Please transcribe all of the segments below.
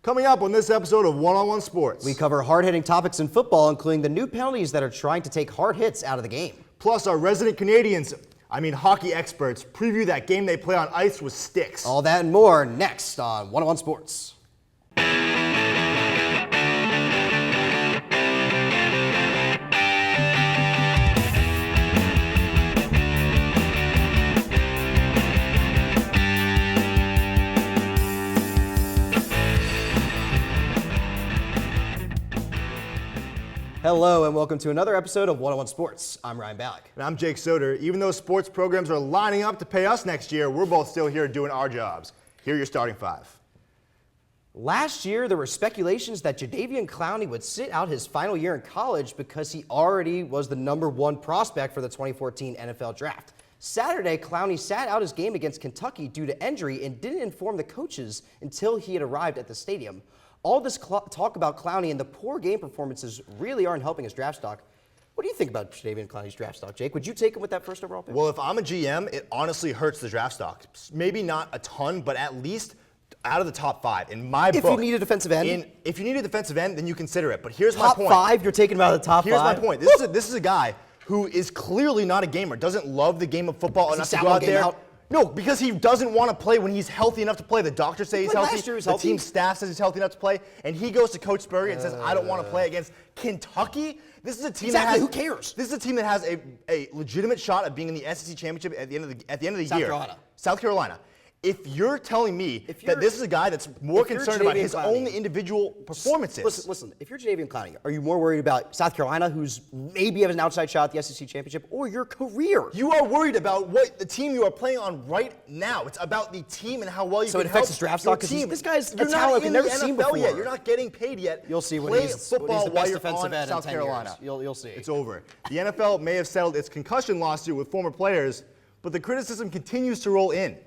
Coming up on this episode of One-on-One Sports. We cover hard-hitting topics in football, including the new penalties that are trying to take hard hits out of the game. Plus, our resident hockey experts, preview that game they play on ice with sticks. All that and more next on One-on-One Sports. Hello and welcome to another episode of One-on-One Sports. I'm Ryan Ballack. And I'm Jake Soder. Even though sports programs are lining up to pay us next year, we're both still here doing our jobs. Here are your starting five. Last year, there were speculations that Jadeveon Clowney would sit out his final year in college because he already was the #1 prospect for the 2014 NFL Draft. Saturday, Clowney sat out his game against Kentucky due to injury and didn't inform the coaches until he had arrived at the stadium. All this talk about Clowney and the poor game performances really aren't helping his draft stock. What do you think about Jadeveon Clowney's draft stock, Jake? Would you take him with that first overall pick? Well, if I'm a GM, it honestly hurts the draft stock. Maybe not a ton, but at least out of the top five. In my book. If you need a defensive end? If you need a defensive end, then you consider it. But here's my point. Top five? You're taking him out of the top Here's five? my point. This is a guy who is clearly not a gamer, doesn't love the game of football enough to go out there. No, because he doesn't want to play when he's healthy enough to play. The doctors say he's healthy. The team staff says he's healthy enough to play. And he goes to Coach Spurrier and says, I don't want to play against Kentucky. This is a team that has, who cares? This is a team that has a legitimate shot of being in the SEC championship at the end of the year. South Carolina. If you're telling me that this is a guy that's more concerned about his own individual performances. Listen, if you're Jadeveon Clowney, are you more worried about South Carolina, who's maybe has an outside shot at the SEC championship, or your career? You are worried about what the team you are playing on right now. It's about the team and how well you can help. So it affects his draft stock? Because this guy's a talent we've never seen before. Yet. You're not getting paid yet. You'll see when he's football when he's while the best defensive you're on end South in 10 Carolina. Years. You'll see. It's over. The NFL may have settled its concussion lawsuit with former players, but the criticism continues to roll in.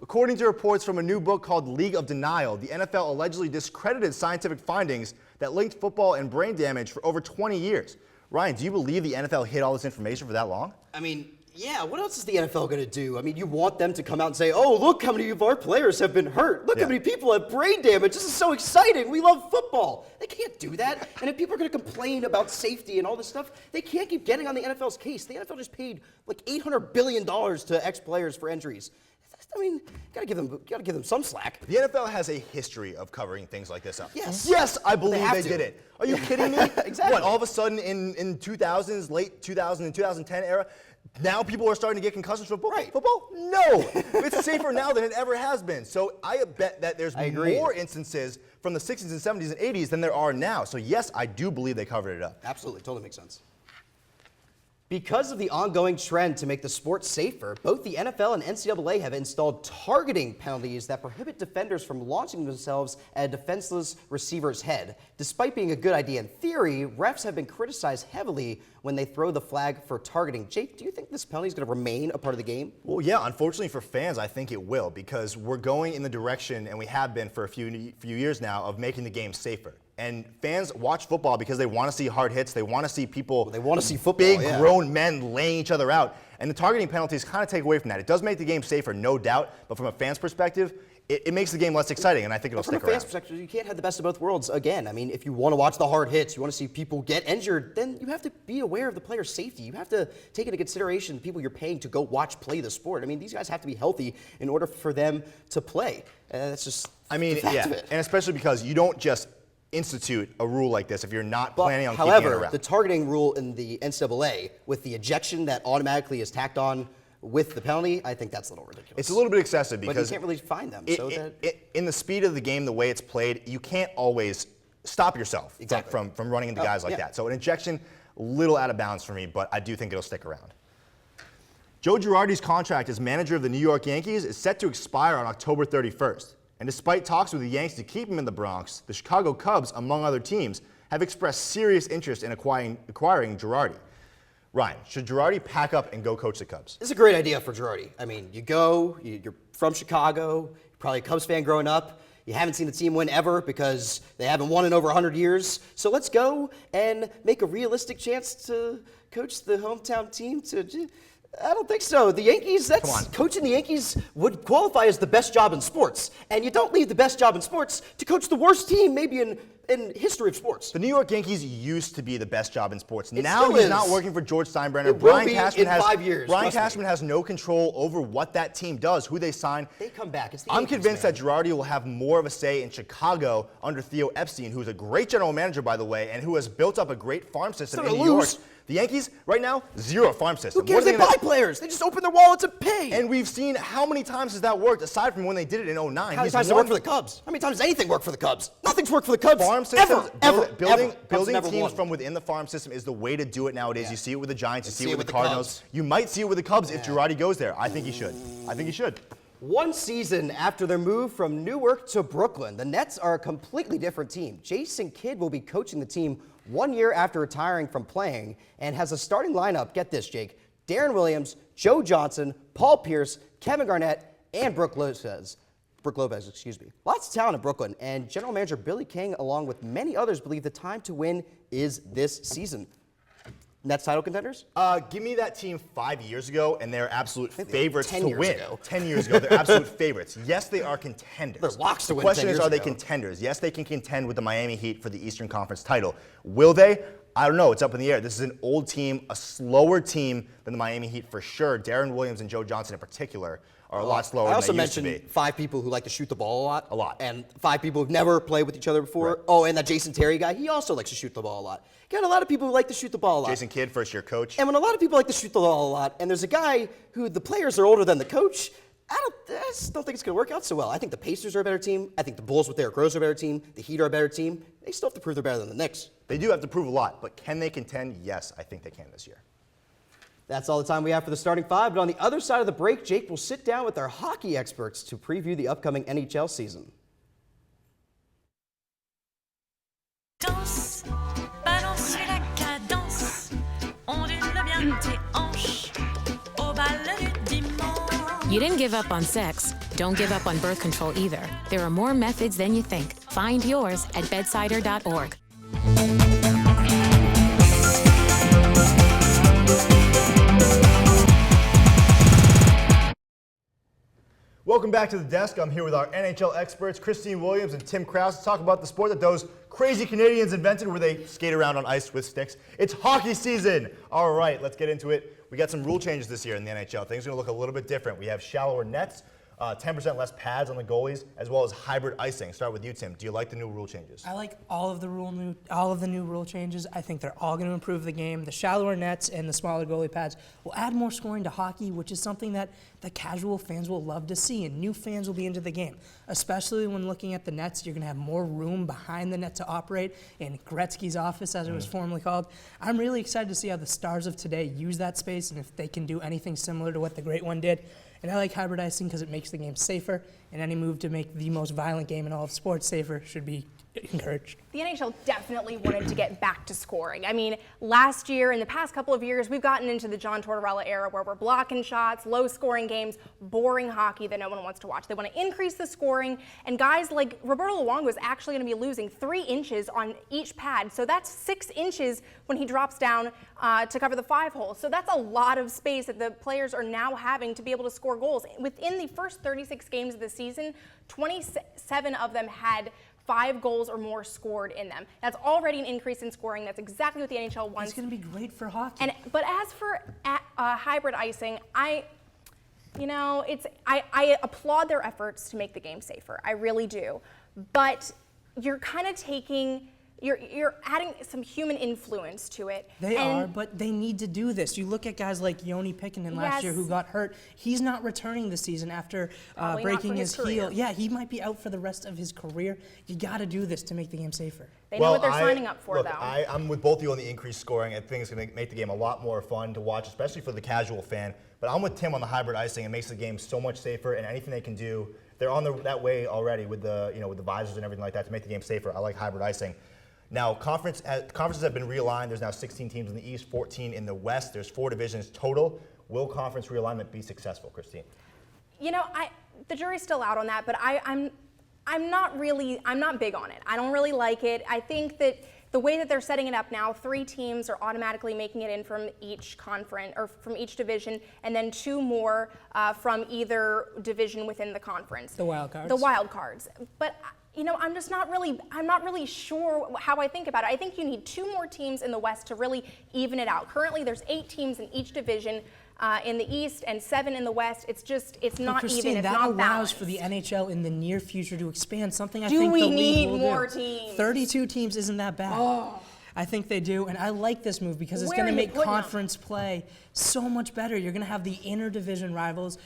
According to reports from a new book called League of Denial, the NFL allegedly discredited scientific findings that linked football and brain damage for over 20 years. Ryan, do you believe the NFL hid all this information for that long? I mean, yeah, what else is the NFL going to do? I mean, you want them to come out and say, oh, look how many of our players have been hurt. Look how many people have brain damage. This is so exciting. We love football. They can't do that. And if people are going to complain about safety and all this stuff, they can't keep getting on the NFL's case. The NFL just paid like $800 billion to ex-players for injuries. I mean, gotta give them some slack. The NFL has a history of covering things like this up. Yes, I believe they did it. Are you kidding me? Exactly. What, all of a sudden in 2000s, late 2000 and 2010 era, now people are starting to get concussions from football? No, it's safer now than it ever has been. So I bet that there's more instances from the 60s and 70s and 80s than there are now. So yes, I do believe they covered it up. Absolutely, totally makes sense. Because of the ongoing trend to make the sport safer, both the NFL and NCAA have installed targeting penalties that prohibit defenders from launching themselves at a defenseless receiver's head. Despite being a good idea in theory, refs have been criticized heavily when they throw the flag for targeting. Jake, do you think this penalty is going to remain a part of the game? Well, yeah, unfortunately for fans, I think it will, because we're going in the direction, and we have been for a few years now, of making the game safer. And fans watch football because they want to see hard hits. They want to see people, they want to see football, big grown men laying each other out. And the targeting penalties kind of take away from that. It does make the game safer, no doubt. But from a fan's perspective, it makes the game less exciting, and I think it'll stick around. From a fan's perspective, you can't have the best of both worlds. Again, I mean, if you want to watch the hard hits, you want to see people get injured, then you have to be aware of the player's safety. You have to take into consideration the people you're paying to go play the sport. I mean, these guys have to be healthy in order for them to play. That's just the fact of it. And especially because you don't just institute a rule like this if you're not planning on keeping it however, around. the targeting rule in the NCAA with the ejection that automatically is tacked on with the penalty, I think that's a little ridiculous. It's a little bit excessive because but you can't really find them. In the speed of the game, the way it's played, you can't always stop yourself from running into guys like that. So an ejection, a little out of bounds for me, but I do think it'll stick around. Joe Girardi's contract as manager of the New York Yankees is set to expire on October 31st. And despite talks with the Yanks to keep him in the Bronx, the Chicago Cubs, among other teams, have expressed serious interest in acquiring Girardi. Ryan, should Girardi pack up and go coach the Cubs? It's a great idea for Girardi. I mean, you're from Chicago, you're probably a Cubs fan growing up. You haven't seen the team win ever because they haven't won in over 100 years. So let's go and make a realistic chance to coach the hometown team to I don't think so. The Yankees, coaching the Yankees would qualify as the best job in sports. And you don't leave the best job in sports to coach the worst team maybe in history of sports. The New York Yankees used to be the best job in sports. It now still he's is. not working for George Steinbrenner. It will Brian be Cashman in 5 years, Brian trust me. Cashman has no control over what that team does, who they sign. They come back. It's the I'm Yankees, convinced man. that Girardi will have more of a say in Chicago under Theo Epstein, who's a great general manager, by the way, and who has built up a great farm system So in to New York. lose. The Yankees, right now, zero farm system. Who cares? They buy players. They just open their wallets and pay. And we've seen how many times has that worked, aside from when they did it in 09. How many times does it work for the Cubs? How many times does anything work for the Cubs? Nothing's worked for the Cubs. Farm systems, ever. building Cubs never teams won. from within the farm system is the way to do it nowadays. Yeah. You see it with the Giants, you see it with the Cubs. Cardinals. You might see it with the Cubs if Girardi goes there. I think he should. I think he should. One season after their move from Newark to Brooklyn, the Nets are a completely different team. Jason Kidd will be coaching the team 1 year after retiring from playing and has a starting lineup, get this, Jake, Darren Williams, Joe Johnson, Paul Pierce, Kevin Garnett, and Brooke Lopez. Lots of talent in Brooklyn, and general manager Billy King, along with many others, believe the time to win is this season. Nets title contenders? Give me that team 5 years ago, and they're absolute think favorites 10 to years win. ago. 10 years ago, they're absolute favorites. Yes, they are contenders. They're locks to win The question 10 is, years are they ago. contenders? Yes, they can contend with the Miami Heat for the Eastern Conference title. Will they? I don't know. It's up in the air. This is an old team, a slower team than the Miami Heat for sure. Darren Williams and Joe Johnson in particular are a lot slower I also than they used to mentioned be. 5 people who like to shoot the ball a lot. A lot. And 5 people who've never played with each other before. Right. Oh, and that Jason Terry guy, he also likes to shoot the ball a lot. Got a lot of people who like to shoot the ball a lot. Jason Kidd, first-year coach. And when a lot of people like to shoot the ball a lot, and there's a guy who the players are older than the coach, I just don't think it's going to work out so well. I think the Pacers are a better team. I think the Bulls with Derrick Rose are a better team. The Heat are a better team. They still have to prove they're better than the Knicks. They do have to prove a lot, but can they contend? Yes, I think they can this year. That's all the time we have for the starting 5. But on the other side of the break, Jake will sit down with our hockey experts to preview the upcoming NHL season. Danse, balance la cadence, ondule bien tes hanches, au bal du dimanche. You didn't give up on sex. Don't give up on birth control either. There are more methods than you think. Find yours at bedsider.org. Welcome back to the desk. I'm here with our NHL experts, Christine Williams and Tim Krause, to talk about the sport that those crazy Canadians invented where they skate around on ice with sticks. It's hockey season. All right, let's get into it. We got some rule changes this year in the NHL. Things are going to look a little bit different. We have shallower nets, 10% less pads on the goalies, as well as hybrid icing. Start with you, Tim. Do you like the new rule changes? I like all of the new rule changes. I think they're all going to improve the game. The shallower nets and the smaller goalie pads will add more scoring to hockey, which is something that the casual fans will love to see, and new fans will be into the game. Especially when looking at the nets, you're going to have more room behind the net to operate in Gretzky's office, as it was formerly called. I'm really excited to see how the stars of today use that space and if they can do anything similar to what the Great One did. And I like hybrid icing because it makes the game safer, and any move to make the most violent game in all of sports safer should be encouraged. The NHL definitely wanted to get back to scoring. I mean, last year, in the past couple of years, we've gotten into the John Tortorella era where we're blocking shots, low-scoring games, boring hockey that no one wants to watch. They want to increase the scoring, and guys like Roberto Luongo is actually going to be losing 3 inches on each pad, so that's 6 inches when he drops down to cover the 5 hole. So that's a lot of space that the players are now having to be able to score goals. Within the first 36 games of the season, 27 of them had 5 goals or more scored in them. That's already an increase in scoring. That's exactly what the NHL wants. It's going to be great for hockey. But as for hybrid icing, I applaud their efforts to make the game safer. I really do. But you're kind of you're adding some human influence to it. They are, but they need to do this. You look at guys like Joni Pikkanen last year who got hurt. He's not returning this season after breaking his heel. Yeah, he might be out for the rest of his career. You got to do this to make the game safer. They know what they're signing up for, look, though. I'm with both of you on the increased scoring. I think it's going to make the game a lot more fun to watch, especially for the casual fan. But I'm with Tim on the hybrid icing. It makes the game so much safer, and anything they can do, they're on that way already with the with the visors and everything like that to make the game safer. I like hybrid icing. Now, conferences have been realigned. There's now 16 teams in the East, 14 in the West. There's 4 divisions total. Will conference realignment be successful, Christine? The jury's still out on that, but I'm not big on it. I don't really like it. I think that the way that they're setting it up now, 3 teams are automatically making it in from each conference or from each division, and then 2 more from either division within the conference. The wild cards. The wild cards. But I'm not really sure how I think about it. I think you need 2 more teams in the West to really even it out. Currently, there's 8 teams in each division in the East and 7 in the West. It's not Christine, even. It's that not allows balanced. for the NHL in the near future to expand. Something I Do think we the league need will more do. teams? 32 teams isn't that bad. I think they do, and I like this move because it's going to make conference play so much better. You're going to have the interdivision rivals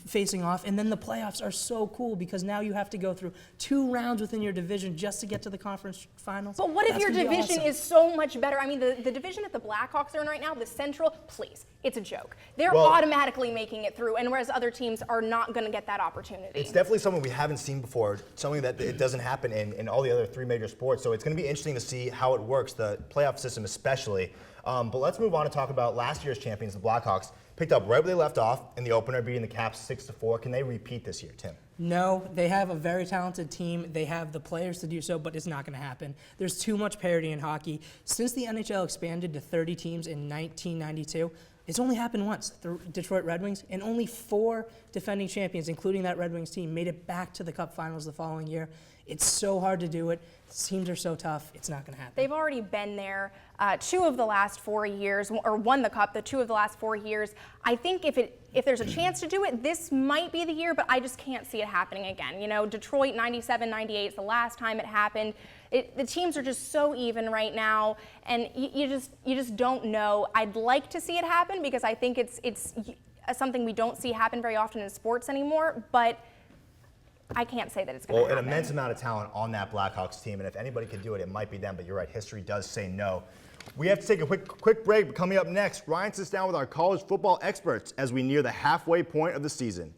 facing off, and then the playoffs are so cool because now you have to go through 2 rounds within your division just to get to the conference finals. But what if That's your gonna be division awesome. is so much better? I mean, the division that the Blackhawks are in right now, the Central, please, it's a joke. They're automatically making it through, and whereas other teams are not going to get that opportunity. It's definitely something we haven't seen before, something that it doesn't happen in all the other 3 major sports. So it's going to be interesting to see how it works, the playoff system especially. But let's move on to talk about last year's champions, the Blackhawks. Picked up right where they left off in the opener, beating the Caps 6-4. Can they repeat this year, Tim? No, they have a very talented team. They have the players to do so, but it's not going to happen. There's too much parity in hockey. Since the NHL expanded to 30 teams in 1992, it's only happened once. The Detroit Red Wings and only 4 defending champions, including that Red Wings team, made it back to the Cup Finals the following year. It's so hard to do it. Teams are so tough. It's not going to happen. They've already been there 2 of the last 4 years, or won the Cup the 2 of the last 4 years. I think if there's a chance to do it, this might be the year, but I just can't see it happening again. Detroit 97, 98 is the last time it happened. The teams are just so even right now, and you just don't know. I'd like to see it happen because I think it's something we don't see happen very often in sports anymore, but I can't say that it's going to happen. An immense amount of talent on that Blackhawks team, and if anybody could do it, it might be them, but you're right, history does say no. We have to take a quick break, but coming up next, Ryan sits down with our college football experts as we near the halfway point of the season.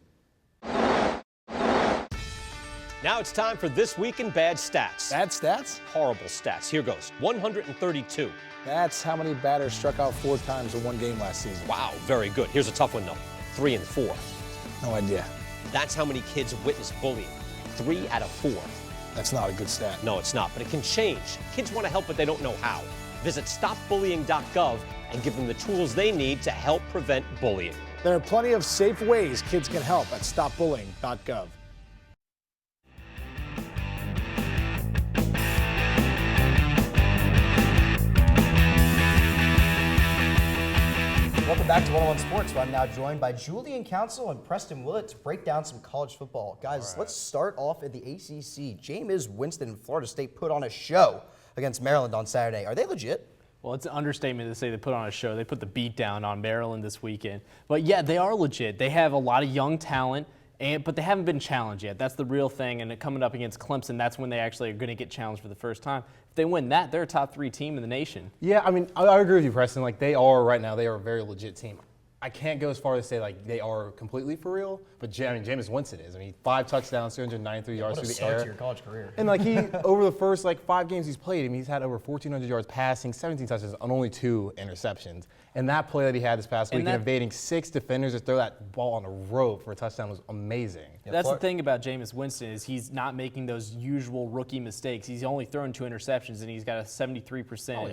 Now it's time for This Week in Bad Stats. Bad stats? Horrible stats. Here goes. 132. That's how many batters struck out 4 times in one game last season. Wow, very good. Here's a tough one, though. 3 and 4. No idea. That's how many kids witness bullying. 3 out of 4. That's not a good stat. No, it's not, but it can change. Kids want to help, but they don't know how. Visit stopbullying.gov and give them the tools they need to help prevent bullying. There are plenty of safe ways kids can help at stopbullying.gov. Welcome back to 101 Sports, where I'm now joined by Julian Council and Preston Willett to break down some college football. Guys, let's start off at the ACC. Jameis Winston and Florida State put on a show against Maryland on Saturday. Are they legit? Well, it's an understatement to say they put on a show. They put the beat down on Maryland this weekend. But yeah, they are legit. They have a lot of young talent, but they haven't been challenged yet. That's the real thing. And coming up against Clemson, that's when they actually are going to get challenged for the first time. If they win that, they're a top 3 team in the nation. Yeah, I mean, I agree with you, Preston. Like, they are right now, they are a very legit team. I can't go as far as to say, like, they are completely for real, but Jameis Winston is. I mean, 5 touchdowns, 293 yards through the Start air. to your college career. And, like, he, over the first, 5 games he's played, I mean, he's had over 1,400 yards passing, 17 touchdowns, and only 2 interceptions. And that play that he had this past week, evading 6 defenders to throw that ball on a rope for a touchdown was amazing. That's the thing about Jameis Winston is he's not making those usual rookie mistakes. He's only thrown 2 interceptions, and he's got a 73%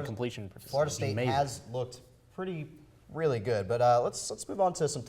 completion percentage. Florida State has looked really good, but let's move on to some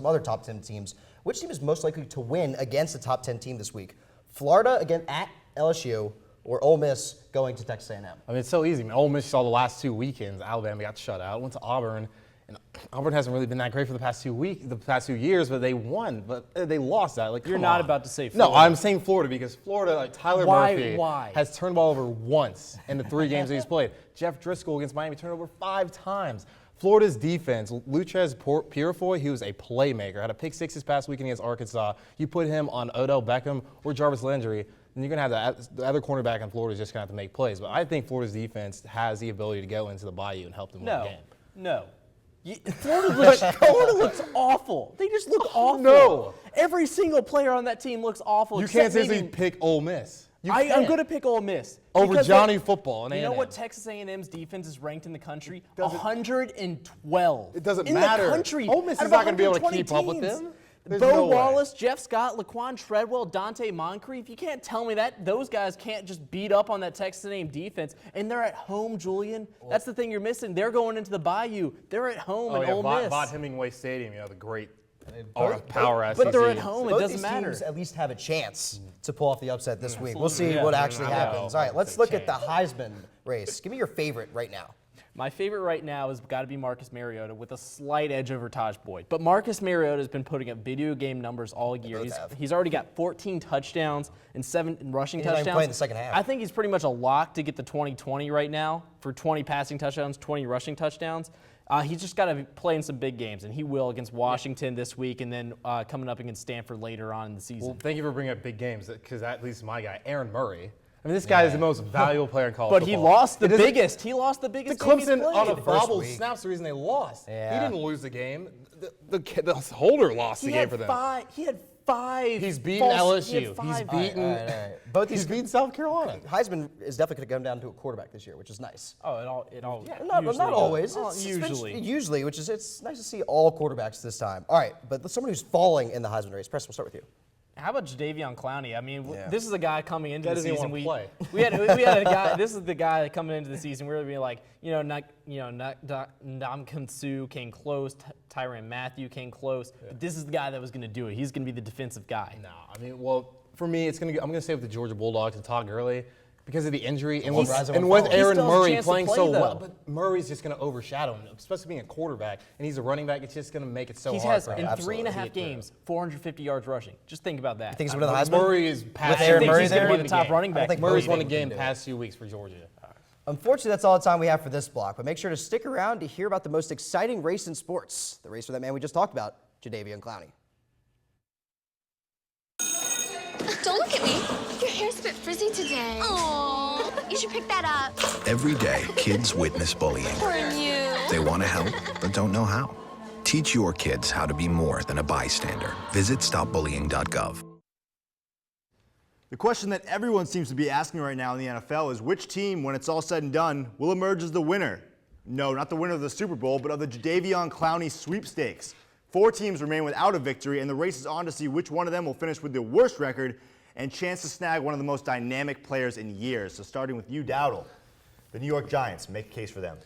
other top 10 teams. Which team is most likely to win against a top 10 team this week? Florida again at LSU, or Ole Miss going to Texas A&M? I mean, it's so easy. I mean, Ole Miss saw the last 2 weekends. Alabama got shut out. Went to Auburn, and Auburn hasn't really been that great for the past 2 years. But they won. But they lost that. Like, You're come not on. about to say Florida. No, I'm saying Florida because Florida, like Tyler Murphy, Why? has turned the ball over once in the 3 games that he's played. Jeff Driscoll against Miami turned over 5 times. Florida's defense, Luchez Purifoy, he was a playmaker. Had a pick 6 this past weekend against Arkansas. You put him on Odell Beckham or Jarvis Landry, then you're going to have the other cornerback in Florida is just going to have to make plays. But I think Florida's defense has the ability to go into the Bayou and help them win the game. No. Florida looks awful. They just look awful. No. Every single player on that team looks awful. You except can't maybe say pick Ole Miss. I'm going to pick Ole Miss. Over because Johnny Football and You know A&M. what Texas A&M's defense is ranked in the country? 112. It doesn't in matter. the country. Ole Miss out is of not going to be able to 120 keep up with teams. them. There's Bo no way. Wallace, Jeff Scott, Laquan Treadwell, Dante Moncrief. You can't tell me that those guys can't just beat up on that Texas A&M defense. And they're at home, Julian. That's the thing you're missing. They're going into the Bayou. They're at home in Ole Miss. Vaught Hemingway Stadium, the great power but they're SEC. at home. It Both doesn't these matter. teams at least have a chance to pull off the upset this week. We'll see what actually happens. All right, let's look at the Heisman race. Give me your favorite right now. My favorite right now has got to be Marcus Mariota with a slight edge over Taj Boyd. But Marcus Mariota has been putting up video game numbers all year. He's already got 14 touchdowns and 7 rushing touchdowns. He's not even playing the second half. I think he's pretty much a lock to get the 20-20 right now for 20 passing touchdowns, 20 rushing touchdowns. He's just got to play in some big games, and he will against Washington this week and then coming up against Stanford later on in the season. Well, thank you for bringing up big games, because that leads to my guy, Aaron Murray. I mean, this guy is the most valuable player in college But football. he lost the biggest. He lost the biggest The game he's Clemson played. on a first bobble week. snap's the reason they lost. Yeah. He didn't lose the game. The holder lost the game for them. He had 5. He's beaten LSU. He had 5. He's beaten. All right. Both these He's beaten South Carolina. Heisman is definitely going to come down to a quarterback this year, which is nice. Oh, it all. Not usually always. does. Usually, which is it's nice to see all quarterbacks this time. All right, but someone who's falling in the Heisman race. Preston, we'll start with you. How about Jadeveon Clowney? I mean, this is a guy coming into Guy the doesn't season. even wanna play. We had a guy. This is the guy coming into the season. We were being like, Ndamukong Suh came close. Tyrann Mathieu came close. But this is the guy that was going to do it. He's going to be the defensive guy. No, I mean, well, for me, I'm going to stay with the Georgia Bulldogs and Todd Gurley because of the injury and with Aaron still has a Murray chance to playing play, so though. well. But Murray's just going to overshadow him, especially being a quarterback, and he's a running back. It's just going to make it so He hard has for him. in 3.5 games 450 yards rushing. Just think about that. I think he's winning the Heisman. Murray is past. Aaron Murray he's going there? to be the top running back. Murray's won a game past few weeks for Georgia. Unfortunately, that's all the time we have for this block, but make sure to stick around to hear about the most exciting race in sports, the race for that man we just talked about, Jadeveon Clowney. Don't look at me. Your hair's a bit frizzy today. Aww. You should pick that up. Every day, kids witness bullying. Poor you. They want to help, but don't know how. Teach your kids how to be more than a bystander. Visit stopbullying.gov. The question that everyone seems to be asking right now in the NFL is which team, when it's all said and done, will emerge as the winner? No, not the winner of the Super Bowl, but of the Jadeveon Clowney sweepstakes. 4 teams remain without a victory, and the race is on to see which one of them will finish with the worst record and chance to snag one of the most dynamic players in years. So starting with you, Dowdle, the New York Giants, make a case for them.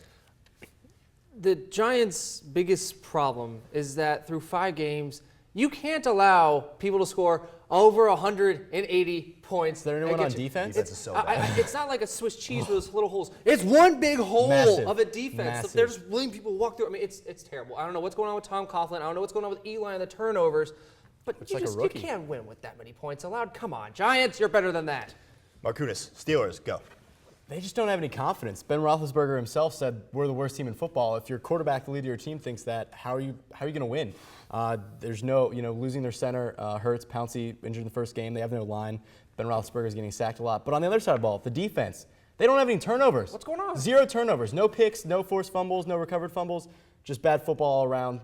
The Giants' biggest problem is that through 5 games, you can't allow people to score over 180 points. Is there anyone on defense? Defense is so bad. It's not like a Swiss cheese with those little holes. It's one big hole Massive. of a defense. Massive. They're just letting people walk through. I mean, it's terrible. I don't know what's going on with Tom Coughlin. I don't know what's going on with Eli and the turnovers. But you can't win with that many points allowed. Come on, Giants, you're better than that. Markunis, Steelers, go. They just don't have any confidence. Ben Roethlisberger himself said, "We're the worst team in football." If your quarterback, the leader of your team, thinks that, how are you going to win? There's no, losing their center hurts. Pouncey injured in the first game. They have no line. Ben Roethlisberger is getting sacked a lot. But on the other side of the ball, the defense, they don't have any turnovers. What's going on? 0 turnovers, no picks, no forced fumbles, no recovered fumbles, just bad football all around.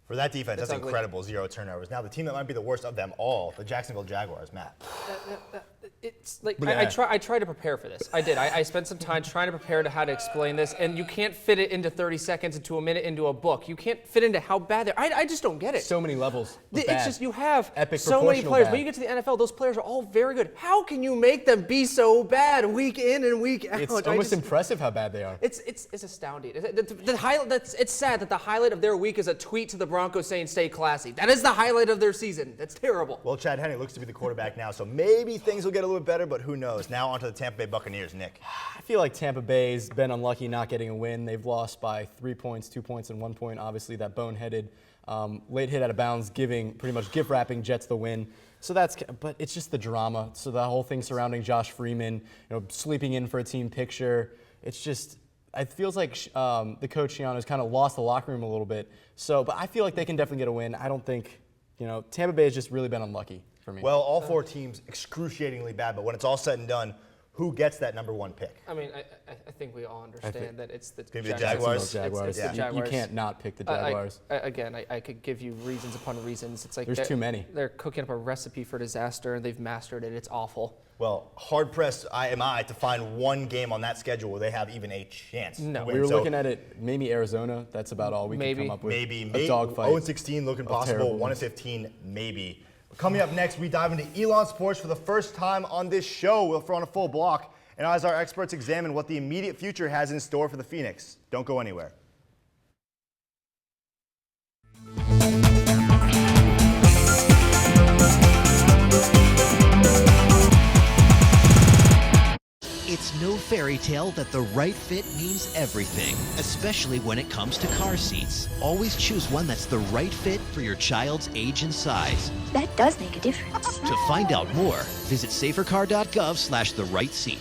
For that defense, that's ugly. incredible, 0 turnovers. Now, the team that might be the worst of them all, the Jacksonville Jaguars, Matt. It's like I tried to prepare for this. I did. I spent some time trying to prepare to how to explain this, and you can't fit it into 30 seconds, into a minute, into a book. You can't fit into how bad they're. I just don't get it. So many levels. It's just you have Epic so many proportional players. bad. When you get to the NFL, those players are all very good. How can you make them be so bad week in and week out? It's almost impressive how bad they are. It's astounding. It's sad that the highlight of their week is a tweet to the Broncos saying "Stay classy." That is the highlight of their season. That's terrible. Well, Chad Henne looks to be the quarterback now, so maybe things will get a little bit better, but who knows? Now onto the Tampa Bay Buccaneers, Nick. I feel like Tampa Bay's been unlucky not getting a win. They've lost by 3 points, 2 points, and 1 point. Obviously, that boneheaded late hit out of bounds, pretty much gift wrapping Jets the win. So but it's just the drama. So the whole thing surrounding Josh Freeman, sleeping in for a team picture. It's just, it feels like the coach Shiano's kind of lost the locker room a little bit. So, but I feel like they can definitely get a win. I don't think, Tampa Bay has just really been unlucky for me. Well, all 4 teams excruciatingly bad, but when it's all said and done, who gets that number 1 pick? I mean, I think we all understand that it's the gonna be the Jaguars. Jaguars? It's Yeah. the Jaguars. You can't not pick the Jaguars. I could give you reasons upon reasons. It's like There's too many. They're cooking up a recipe for disaster, and they've mastered it. It's awful. Well, hard-pressed am I to find one game on that schedule where they have even a chance No. to We win. were So looking at it, maybe Arizona. That's about all we can come up with. Maybe a dogfight. 0-16 looking possible. 1-15 maybe. But coming up next, we dive into Elon Sports for the first time on this show. We'll throw on a full block, and as our experts examine what the immediate future has in store for the Phoenix. Don't go anywhere. It's no fairy tale that the right fit means everything, especially when it comes to car seats. Always choose one that's the right fit for your child's age and size. That does make a difference. To find out more, visit safercar.gov/the-right-seat.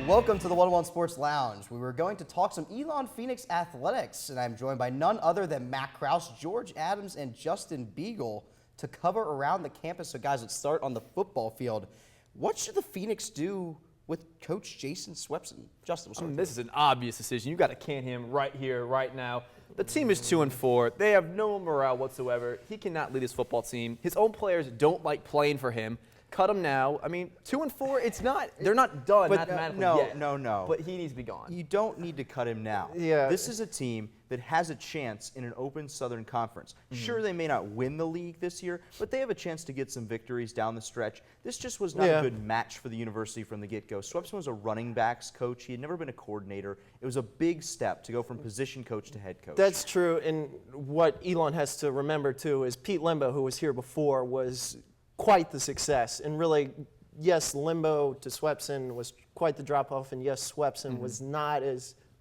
Welcome to the 101 Sports Lounge. We were going to talk some Elon Phoenix athletics, and I'm joined by none other than Matt Krause, George Adams, and Justin Beagle to cover around the campus. So, guys, let's start on the football field. What should the Phoenix do with Coach Jason Swepson? Justin, this is an obvious decision. You got to can him right here, right now. The team is 2-4. They have no morale whatsoever. He cannot lead his football team. His own players don't like playing for him. Cut him now. I mean, 2-4. It's not. They're not done mathematically yet. No. But he needs to be gone. You don't need to cut him now. Yeah. This is a team that has a chance in an open Southern Conference. Sure, they may not win the league this year, but they have a chance to get some victories down the stretch. This just was not a good match for the university from the get-go. Swepson was a running backs coach. He had never been a coordinator. It was a big step to go from position coach to head coach. That's true. And what Elon has to remember, too, is Pete Lembo, who was here before, was quite the success. And really, yes, Lembo to Swepson was quite the drop-off. And yes, Swepson was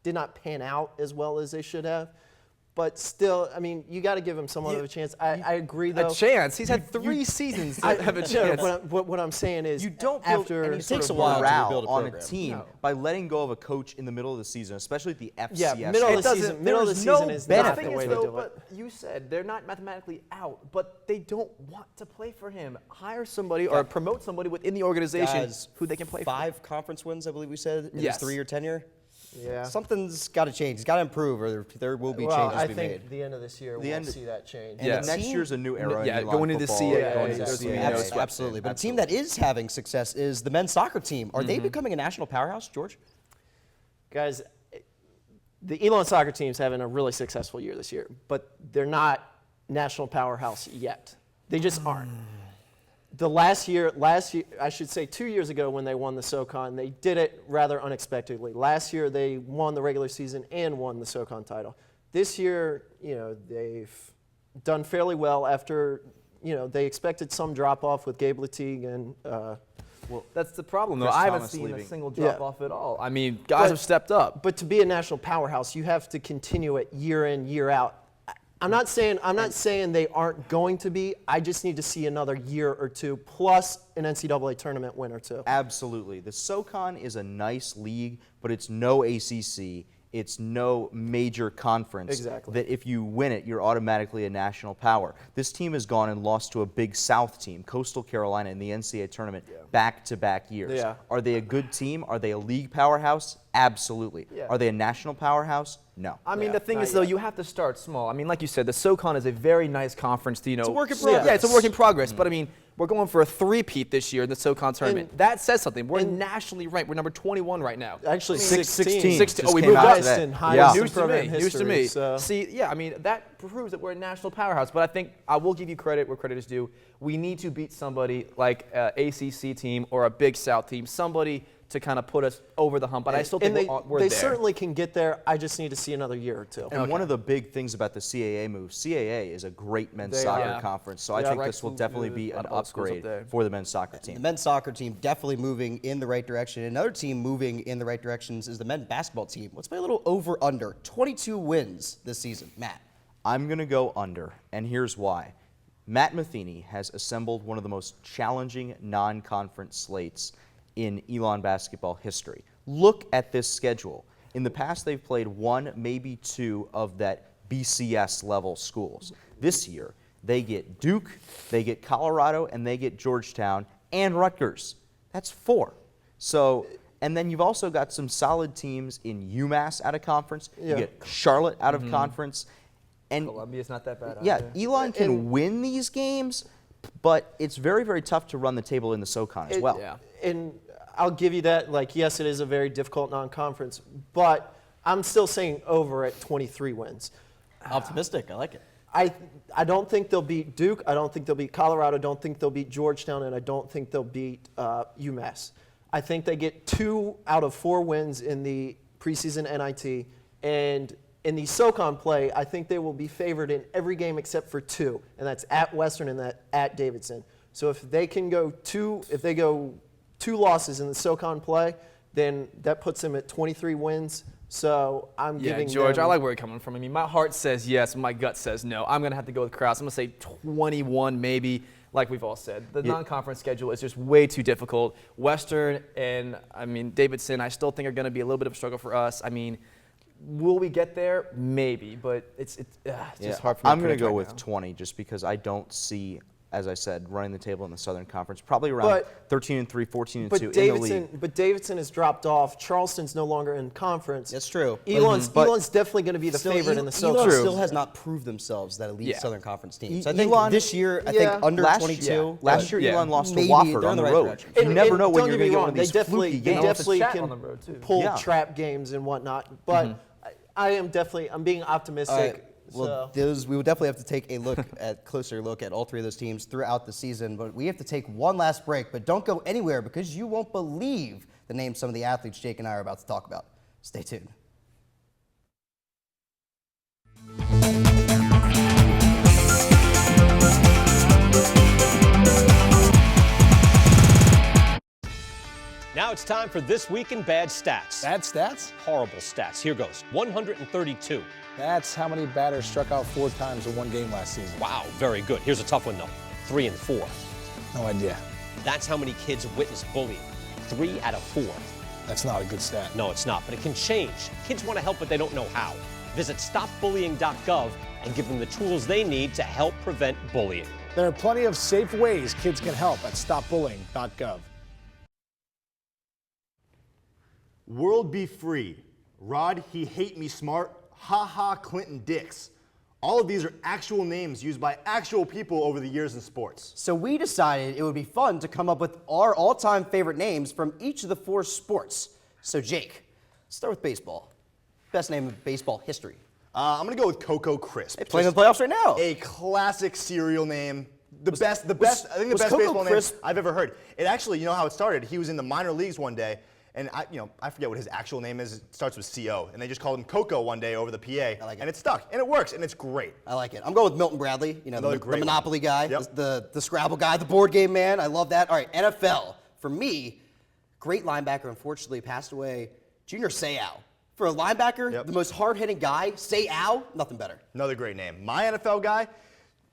did not pan out as well as they should have. But still, I mean, you got to give him somewhat of a chance. I agree, though. A chance? He's had 3 seasons to have a chance. What I'm saying is, you don't build any sort of morale on a team by letting go of a coach in the middle of the season, especially at the FCS. Yeah, middle of the season is not the way to do it. But you said they're not mathematically out, but they don't want to play for him. Hire somebody or promote somebody within the organization who they can play for. 5 conference wins, I believe we said, in his 3-year tenure. Yeah. Something's got to change. He's got to improve, or there will be changes to be made. I think the end of this year we'll see that change. And next year's a new era. Yeah, in going into CAA. Absolutely. But a team that is having success is the men's soccer team. Are they becoming a national powerhouse, George? Guys, the Elon soccer team's having a really successful year this year, but they're not national powerhouse yet. They just aren't. The last year, I should say 2 years ago when they won the SoCon, they did it rather unexpectedly. Last year they won the regular season and won the SoCon title. This year, they've done fairly well after, they expected some drop-off with Gabe Latigue and well, that's the problem, though. Chris I haven't Thomas seen leaving. a single drop-off at all. I mean, guys have stepped up. But to be a national powerhouse, you have to continue it year in, year out. I'm not saying they aren't going to be. I just need to see another year or two, plus an NCAA tournament win or two. Absolutely. The SoCon is a nice league, but it's no ACC. It's no major conference. Exactly. That if you win it, you're automatically a national power. This team has gone and lost to a Big South team, Coastal Carolina, in the NCAA tournament back-to-back years. Yeah. Are they a good team? Are they a league powerhouse? Absolutely. Yeah. Are they a national powerhouse? No. I mean, the thing is, though, you have to start small. I mean, like you said, the SoCon is a very nice conference to, It's a work in progress. Yeah, it's a work in progress. But, I mean, we're going for a 3-peat this year in the SoCon tournament. That says something. We're nationally ranked. We're number 21 right now. Actually, 16. 16. Just We came moved out up. today. News to me. See, yeah, I mean, that proves that we're a national powerhouse. But I think I will give you credit where credit is due. We need to beat somebody like an ACC team or a Big South team, somebody to kind of put us over the hump. But I still think we're there. They certainly can get there. I just need to see another year or two. And one of the big things about the CAA move, CAA is a great men's soccer conference, so I think this will definitely be an upgrade for the men's soccer team. The men's soccer team definitely moving in the right direction. Another team moving in the right directions is the men's basketball team. Let's play a little over-under. 22 wins this season. Matt. I'm going to go under, and here's why. Matt Matheny has assembled one of the most challenging non-conference slates in Elon basketball history. Look at this schedule. In the past, they've played one, maybe two of that BCS level schools. This year, they get Duke, they get Colorado, and they get Georgetown and Rutgers. That's 4. So, and then you've also got some solid teams in UMass out of conference. You get Charlotte out of conference. And Columbia's not that bad. yeah, Elon can win these games, but it's very, very tough to run the table in the SoCon as well. Yeah. And I'll give you that. Like, yes, it is a very difficult non-conference, but I'm still saying over at 23 wins. Optimistic. I like it. I don't think they'll beat Duke. I don't think they'll beat Colorado. I don't think they'll beat Georgetown, and I don't think they'll beat UMass. I think they get 2 out of 4 wins in the preseason NIT, and in the SoCon play, I think they will be favored in every game except for 2, and that's at Western and at Davidson. So if they can go 2 losses in the SoCon play, then that puts them at 23 wins. So I'm giving George, them, I like where you're coming from. I mean, my heart says yes, my gut says no. I'm going to have to go with Kraus. I'm going to say 21 maybe, like we've all said. The non-conference schedule is just way too difficult. Western and, I mean, Davidson, I still think are going to be a little bit of a struggle for us. I mean, will we get there? Maybe, but it's just hard for me to I'm going predict to go right with now. 20 just because I don't see, as I said, running the table in the Southern Conference. Probably around 13-3, 14-2 in the league. But Davidson has dropped off. Charleston's no longer in conference. That's true. Elon's definitely going to be the favorite in the SoCon. Elon still has not proved themselves that elite Southern Conference team. So I think Elon, this year, I think under last 22. Last year, Elon lost to maybe Wofford they're on in the right road. direction. You never know when don't you're get going me to get wrong, one of these fluky they games. definitely Chat can on the road, too. pull trap games and whatnot. But I'm being optimistic. Well, So. we will definitely have to take a closer look at all 3 of those teams throughout the season. But we have to take one last break. But don't go anywhere because you won't believe the names some of the athletes Jake and I are about to talk about. Stay tuned. Now it's time for This Week in Bad Stats. Bad stats? Horrible stats. Here goes. 132. That's how many batters struck out 4 times in one game last season. Wow, very good. Here's a tough one, though. 3 and 4. No idea. That's how many kids witness bullying. 3 out of 4. That's not a good stat. No, it's not, but it can change. Kids want to help, but they don't know how. Visit stopbullying.gov and give them the tools they need to help prevent bullying. There are plenty of safe ways kids can help at stopbullying.gov. World be free. Rod, he hate me smart. Ha ha, Clinton Dix. All of these are actual names used by actual people over the years in sports. So we decided it would be fun to come up with our all-time favorite names from each of the 4 sports. So Jake, let's start with baseball. Best name of baseball history. I'm gonna go with Coco Crisp. They play in the playoffs right now. A classic cereal name. I think the best Coco baseball Crisp name I've ever heard. It actually, you know how it started? He was in the minor leagues one day, and I forget what his actual name is. It starts with C-O, and they just called him Coco one day over the PA, and it stuck, and it works, and it's great. I like it. I'm going with Milton Bradley, Another the great Monopoly one. guy, Yep. the Scrabble guy, the board game man. I love that. All right, NFL. For me, great linebacker, unfortunately passed away, Junior Seau. For a linebacker, the most hard-hitting guy, Seau, nothing better. Another great name. My NFL guy,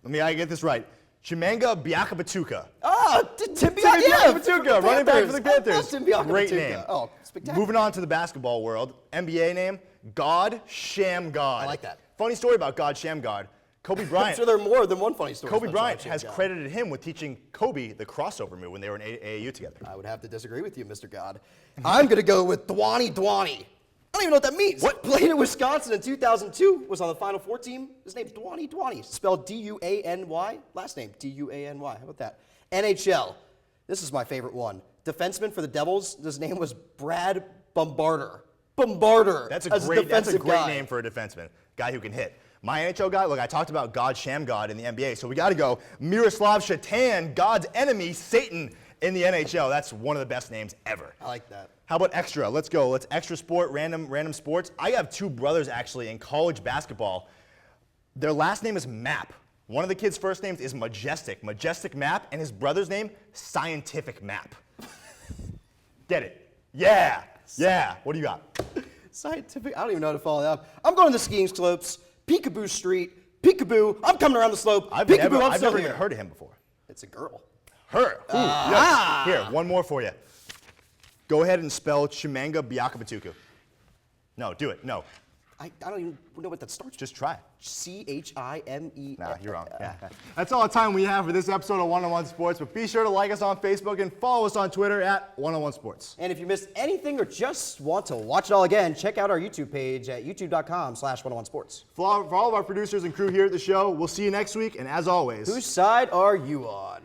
I get this right. Chimanga Biakabatuka. Oh, Tim Biakabatuka, running back for the Panthers. Tim Biakabatuka. Great name. Oh, spectacular. Moving on to the basketball world, NBA name, God Shamgod. I like that. Funny story about God Shamgod. Kobe Bryant. So there are more than one funny story. Kobe Bryant has credited him with teaching Kobe the crossover move when they were in AAU together. I would have to disagree with you, Mr. God. I'm going to go with Dwani Dwani. I don't even know what that means. What? Played in Wisconsin in 2002, was on the Final Four team. His name's Dwani Dwani, spelled D-U-A-N-Y. Last name, D-U-A-N-Y. How about that? NHL. This is my favorite one. Defenseman for the Devils. His name was Brad Bombarder. Bombarder. That's a great name for a defenseman. Guy who can hit. My NHL guy, look, I talked about God Shamgod in the NBA, so we got to go Miroslav Shatan, God's enemy, Satan, in the NHL. That's one of the best names ever. I like that. How about extra? Let's go. Let's extra sport, random sports. I have 2 brothers actually in college basketball. Their last name is Map. One of the kids' first names is Majestic Map, and his brother's name, Scientific Map. Get it? Yeah. What do you got? Scientific, I don't even know how to follow that up. I'm going to the skiing slopes, Peekaboo Street, Peekaboo, I'm coming around the slope, I've Peekaboo, never even heard of him before. It's a girl. Her. Ooh, yes. Here, one more for you. Go ahead and spell Chimanga Biakabatuku. No, do it. No. I don't even know what that starts with. Just try it. CHIME. Nah, you're wrong. That's all the time we have for this episode of 101 Sports, but be sure to like us on Facebook and follow us on Twitter at 101 Sports. And if you missed anything or just want to watch it all again, check out our YouTube page at youtube.com/101sports. For all of our producers and crew here at the show, we'll see you next week, and as always, whose side are you on?